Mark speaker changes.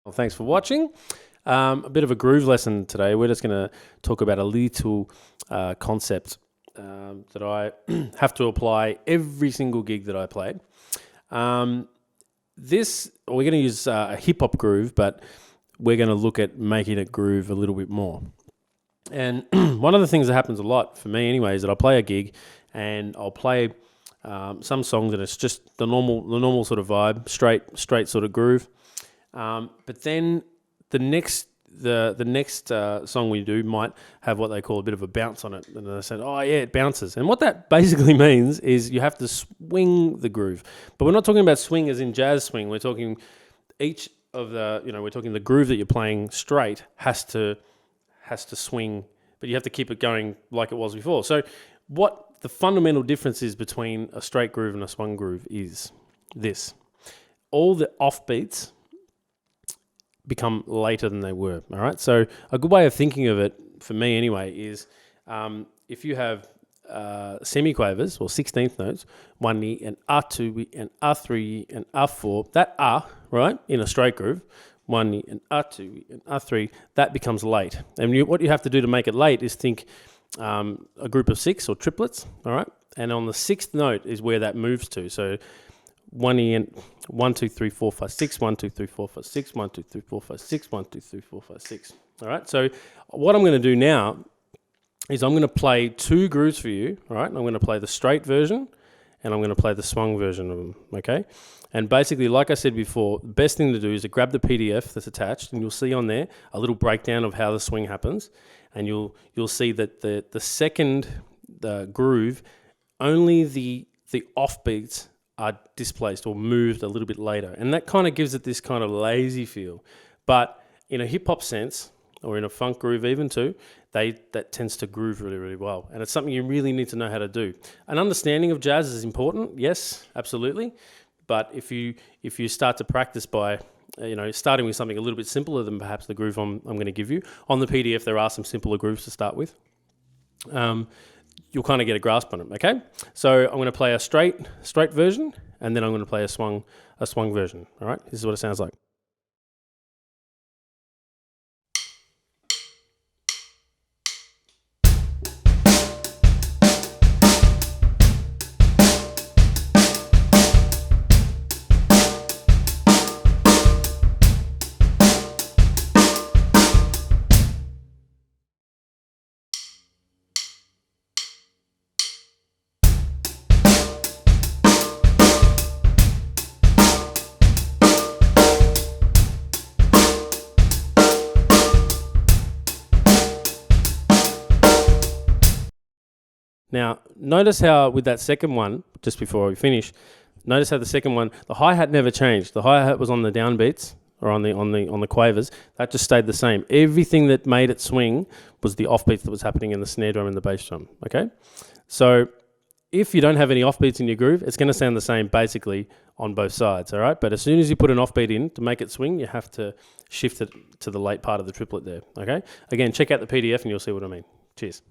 Speaker 1: Well, thanks for watching. A bit of a groove lesson today. We're just going to talk about a little concept that I have to apply every single gig that I play. We're going to use a hip-hop groove, but we're going to look at making it groove a little bit more. And one of the things that happens a lot, for me anyway, is that I play a gig and I'll play some songs and it's just the normal sort of vibe, straight sort of groove. But then the next song we do might have what they call a bit of a bounce on it. And they said, oh yeah, it bounces. And what that basically means is you have to swing the groove. But we're not talking about swing as in jazz swing. We're talking we're talking the groove that you're playing straight has to swing, but you have to keep it going like it was before. So what the fundamental difference is between a straight groove and a swung groove is this. All the offbeats become later than they were, all right? So a good way of thinking of it, for me anyway, is if you have semiquavers or 16th notes, 1E and R2 and R3 and R4, that R, right, in a straight groove, 1E and R2 and R3, that becomes late. And what you have to do to make it late is think a group of 6 or triplets, all right? And on the 6th note is where that moves to. So 1E and 1, 2, 3, 4, 5, 6, 1, 2, 3, 4, 5, 6, 1, 2, 3, 4, 5, 6, 1, 2, 3, 4, 5, 6. All right, so what I'm going to do now is I'm going to play 2 grooves for you, all right? I'm going to play the straight version and I'm going to play the swung version of them, okay? And basically, like I said before, the best thing to do is to grab the PDF that's attached and you'll see on there a little breakdown of how the swing happens, and you'll see that the second groove, only the offbeats are displaced or moved a little bit later. And that kind of gives it this kind of lazy feel. But in a hip-hop sense, or in a funk groove even too, that tends to groove really, really well. And it's something you really need to know how to do. An understanding of jazz is important, yes, absolutely. But if you start to practice by starting with something a little bit simpler than perhaps the groove I'm going to give you, on the PDF there are some simpler grooves to start with. You'll kind of get a grasp on it, okay? So I'm going to play a straight version, and then I'm going to play a swung version, all right? This is what it sounds like. Now, notice how with that second one, just before we finish, notice how the second one, the hi-hat never changed. The hi-hat was on the downbeats or on the quavers. That just stayed the same. Everything that made it swing was the offbeats that was happening in the snare drum and the bass drum, okay? So if you don't have any offbeats in your groove, it's going to sound the same basically on both sides, all right? But as soon as you put an offbeat in to make it swing, you have to shift it to the late part of the triplet there, okay? Again, check out the PDF and you'll see what I mean. Cheers.